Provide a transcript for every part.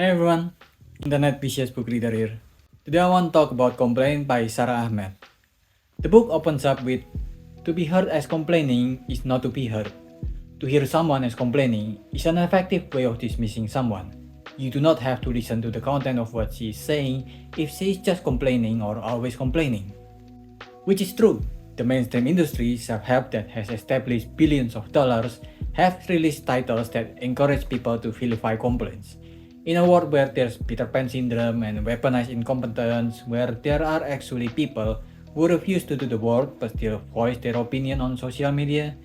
Hey everyone, Internet Vicious Book Reader here. Today I want to talk about Complaint by Sara Ahmed. The book opens up with to be heard as complaining is not to be heard. To hear someone as complaining is an effective way of dismissing someone. You do not have to listen to the content of what she is saying if she is just complaining or always complaining. Which is true. The mainstream industry, self-help that has established billions of dollars, have released titles that encourage people to vilify complaints. In a world where there's Peter Pan syndrome and weaponized incompetence, where there are actually people who refuse to do the work but still voice their opinion on social media,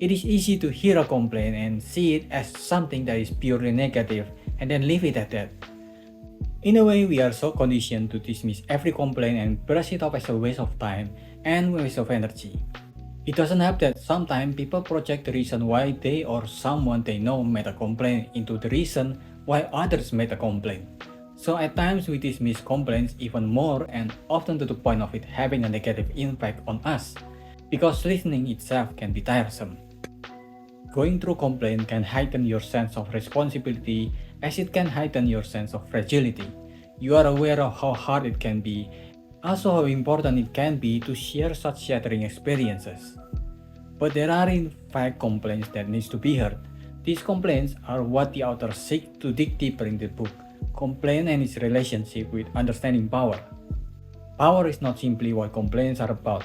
it is easy to hear a complaint and see it as something that is purely negative and then leave it at that. In a way, we are so conditioned to dismiss every complaint and brush it off as a waste of time and waste of energy. It doesn't help that sometimes people project the reason why they or someone they know made a complaint into the reason why others made a complaint. So at times we dismiss complaints even more and often to the point of it having a negative impact on us, because listening itself can be tiresome. Going through complaint can heighten your sense of responsibility as it can heighten your sense of fragility. You are aware of how hard it can be, also how important it can be to share such shattering experiences. But there are in fact complaints that needs to be heard. These complaints are what the author seeks to dig deeper in the book, complaint and its relationship with understanding power. Power is not simply what complaints are about.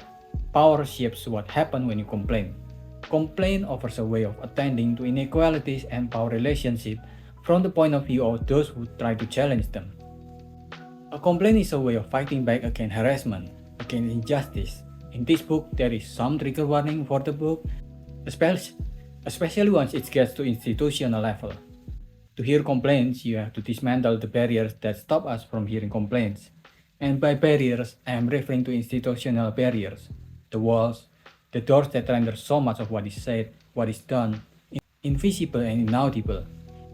Power shapes what happens when you complain. Complaint offers a way of attending to inequalities and power relationships from the point of view of those who try to challenge them. A complaint is a way of fighting back against harassment, against injustice. In this book, there is some trigger warning for the book, especially once it gets to institutional level. To hear complaints, you have to dismantle the barriers that stop us from hearing complaints. And by barriers, I am referring to institutional barriers, the walls, the doors that render so much of what is said, what is done, invisible and inaudible.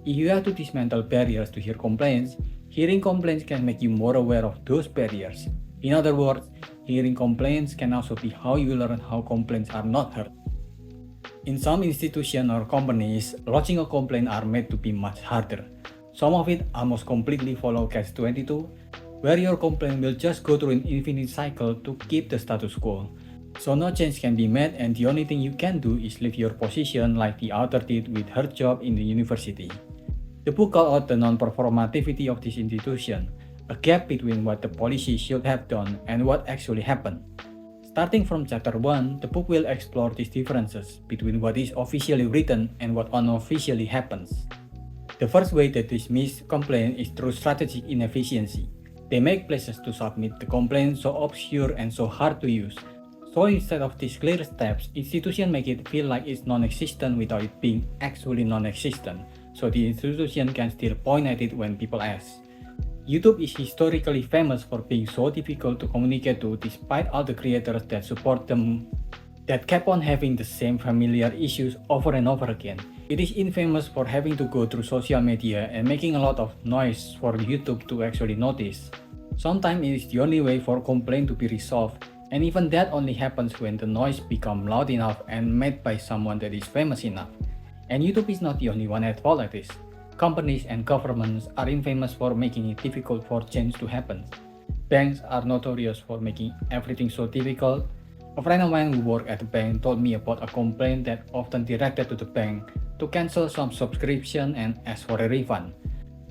If you have to dismantle barriers to hear complaints, hearing complaints can make you more aware of those barriers. In other words, hearing complaints can also be how you learn how complaints are not heard. In some institutions or companies, lodging a complaint are made to be much harder. Some of it almost completely follow Catch-22, where your complaint will just go through an infinite cycle to keep the status quo. So no change can be made and the only thing you can do is leave your position like the author did with her job in the university. The book called out the non-performativity of this institution, a gap between what the policy should have done and what actually happened. Starting from chapter 1, the book will explore these differences between what is officially written and what unofficially happens. The first way to dismiss complaint is through strategic inefficiency. They make places to submit the complaint so obscure and so hard to use. So instead of these clear steps, institutions make it feel like it's non-existent without it being actually non-existent, so the institution can still point at it when people ask. YouTube is historically famous for being so difficult to communicate to despite all the creators that support them that kept on having the same familiar issues over and over again. It is infamous for having to go through social media and making a lot of noise for YouTube to actually notice. Sometimes it is the only way for complaint to be resolved, and even that only happens when the noise becomes loud enough and made by someone that is famous enough. And YouTube is not the only one at fault at this. Companies and governments are infamous for making it difficult for change to happen. Banks are notorious for making everything so difficult. A friend of mine who worked at the bank told me about a complaint that often directed to the bank to cancel some subscription and ask for a refund.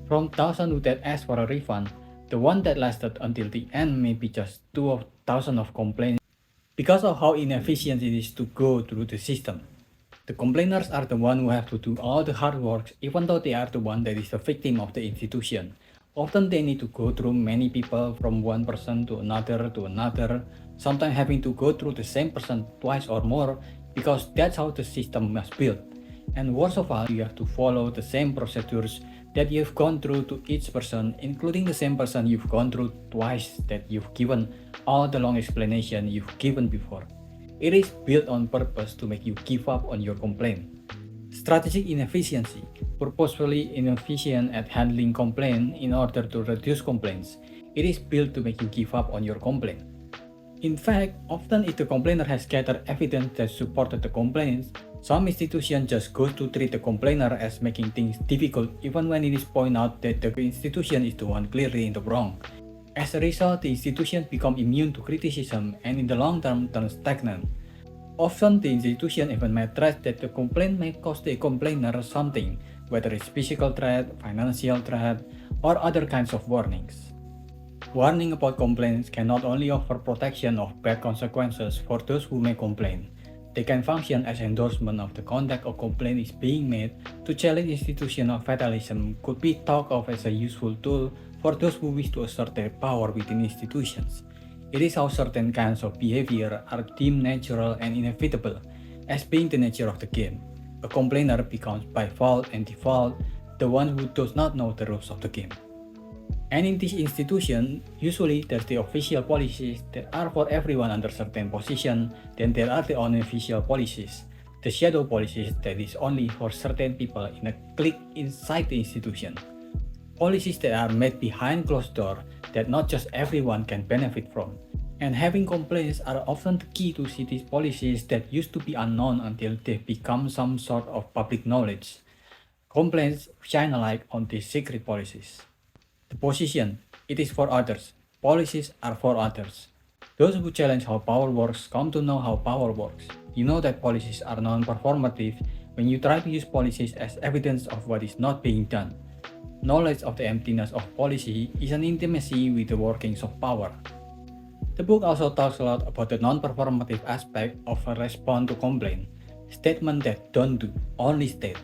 From thousands that asked for a refund, the one that lasted until the end may be just 2,000 of complaints because of how inefficient it is to go through the system. The complainers are the ones who have to do all the hard work even though they are the one that is the victim of the institution. Often they need to go through many people from one person to another, sometimes having to go through the same person twice or more because that's how the system was built. And worst of all, you have to follow the same procedures that you've gone through to each person, including the same person you've gone through twice that you've given all the long explanation you've given before. It is built on purpose to make you give up on your complaint. Strategic inefficiency, purposefully inefficient at handling complaint in order to reduce complaints. It is built to make you give up on your complaint. In fact, often if the complainer has gathered evidence that supported the complaints, Some institutions just go to treat the complainer as making things difficult even when it is pointed out that the institution is the one clearly in the wrong. As a result, the institution become immune to criticism and in the long term turn stagnant. Often the institution even may threat that the complaint may cost the complainer something, whether it's physical threat, financial threat, or other kinds of warnings. Warning about complaints can not only offer protection of bad consequences for those who may complain, they can function as endorsement of the conduct a complaint is being made. To challenge institutional fatalism could be thought of as a useful tool for those who wish to assert their power within institutions. It is how certain kinds of behavior are deemed natural and inevitable, as being the nature of the game. A complainer becomes by fault and default the one who does not know the rules of the game. And in this institution, usually there's the official policies that are for everyone under certain position, then there are the unofficial policies, the shadow policies that is only for certain people in a clique inside the institution. Policies that are made behind closed doors that not just everyone can benefit from. And having complaints are often the key to see these policies that used to be unknown until they become some sort of public knowledge. Complaints shine a light on these secret policies. The position, it is for others. Policies are for others. Those who challenge how power works come to know how power works. You know that policies are non-performative when you try to use policies as evidence of what is not being done. Knowledge of the emptiness of policy is an intimacy with the workings of power. The book also talks a lot about the non-performative aspect of a response to complaint. Statement that don't do, only state.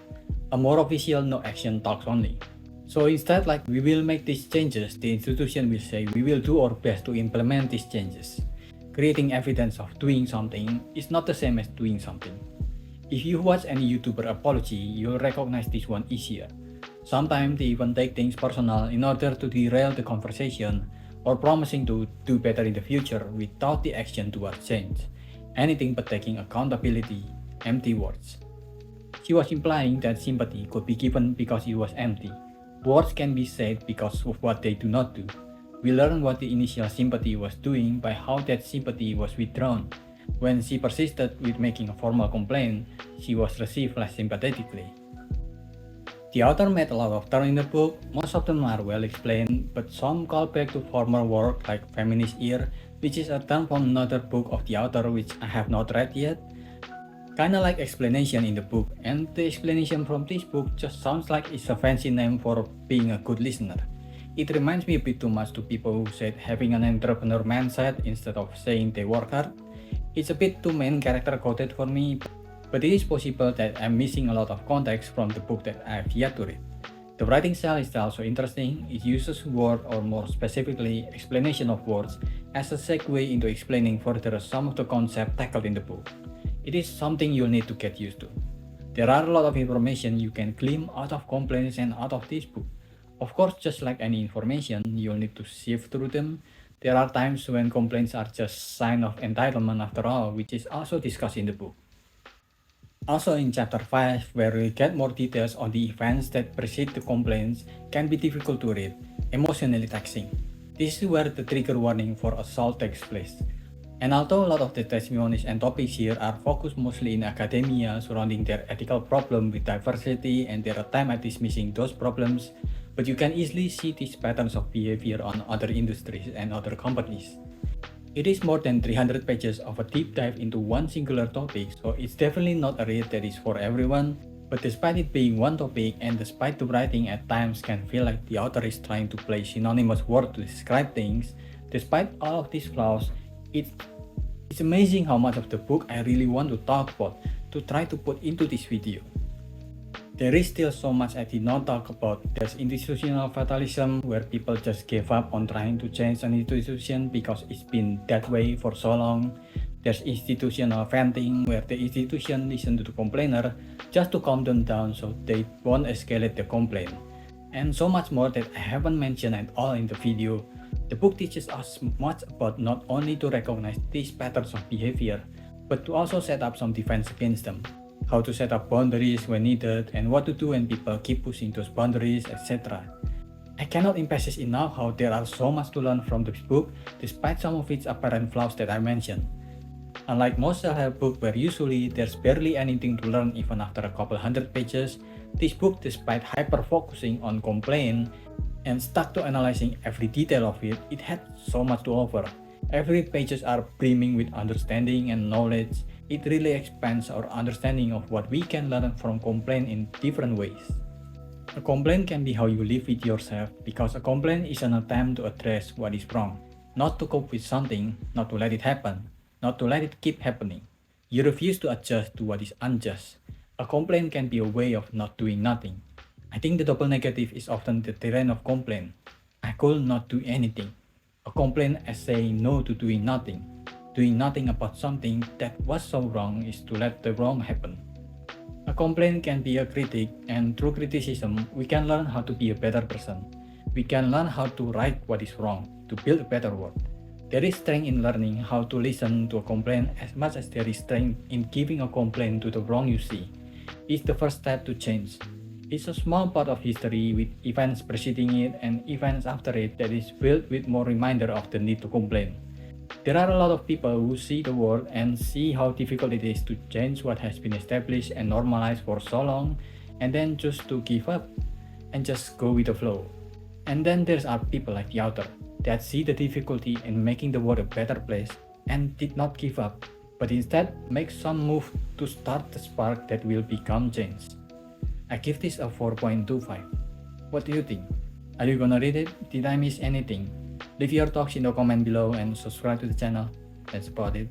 A more official no action talks only. So instead, like we will make these changes, the institution will say we will do our best to implement these changes. Creating evidence of doing something is not the same as doing something. If you watch any YouTuber apology, you'll recognize this one easier. Sometimes they even take things personal in order to derail the conversation or promising to do better in the future without the action towards change. Anything but taking accountability, empty words. She was implying that sympathy could be given because it was empty. Words can be said because of what they do not do. We learn what the initial sympathy was doing by how that sympathy was withdrawn. When she persisted with making a formal complaint, she was received less sympathetically. The author made a lot of terms in the book, most of them are well explained, but some call back to former work like feminist ear, which is a term from another book of the author which I have not read yet. Kinda like explanation in the book, and the explanation from this book just sounds like it's a fancy name for being a good listener. It reminds me a bit too much to people who said having an entrepreneur mindset instead of saying they work hard. It's a bit too main character coded for me, but it is possible that I'm missing a lot of context from the book that I have yet to read. The writing style is also interesting. It uses word, or more specifically explanation of words, as a segue into explaining further some of the concepts tackled in the book. It is something you'll need to get used to. There are a lot of information you can glean out of complaints and out of this book. Of course, just like any information, you'll need to sift through them. There are times when complaints are just sign of entitlement after all, which is also discussed in the book. Also in chapter 5, where we get more details on the events that precede the complaints, can be difficult to read, emotionally taxing. This is where the trigger warning for assault takes place. And although a lot of the testimonies and topics here are focused mostly in academia surrounding their ethical problem with diversity and their attempt at dismissing those problems, but you can easily see these patterns of behavior on other industries and other companies. It is more than 300 pages of a deep dive into one singular topic, so it's definitely not a read that is for everyone. But despite it being one topic, and despite the writing at times can feel like the author is trying to play synonymous words to describe things, despite all of these flaws, it's amazing how much of the book I really want to talk about, to try to put into this video. There is still so much I did not talk about. There's institutional fatalism, where people just gave up on trying to change an institution because it's been that way for so long. There's institutional venting, where the institution listens to the complainer just to calm them down so they won't escalate the complaint. And so much more that I haven't mentioned at all in the video. The book teaches us much about not only to recognize these patterns of behavior, but to also set up some defense against them. How to set up boundaries when needed, and what to do when people keep pushing those boundaries, etc. I cannot emphasize enough how there are so much to learn from this book, despite some of its apparent flaws that I mentioned. Unlike most self-help books where usually there's barely anything to learn even after a couple hundred pages, this book, despite hyper-focusing on complaint and stuck to analyzing every detail of it, it had so much to offer. Every pages are brimming with understanding and knowledge. It really expands our understanding of what we can learn from complaint in different ways. A complaint can be how you live with yourself, because a complaint is an attempt to address what is wrong, not to cope with something, not to let it happen, not to let it keep happening. You refuse to adjust to what is unjust. A complaint can be a way of not doing nothing. I think the double negative is often the terrain of complaint. I could not do anything. A complaint as saying no to doing nothing. Doing nothing about something that was so wrong is to let the wrong happen. A complaint can be a critic, and through criticism, we can learn how to be a better person. We can learn how to right what is wrong, to build a better world. There is strength in learning how to listen to a complaint as much as there is strength in giving a complaint to the wrong you see. It's the first step to change. It's a small part of history with events preceding it and events after it that is filled with more reminder of the need to complain. There are a lot of people who see the world and see how difficult it is to change what has been established and normalized for so long, and then choose to give up and just go with the flow. And then there are people like the author that see the difficulty in making the world a better place and did not give up, but instead make some move to start the spark that will become change. I give this a 4.25. What do you think? Are you gonna read it? Did I miss anything? Leave your thoughts in the comment below and subscribe to the channel. That's about it.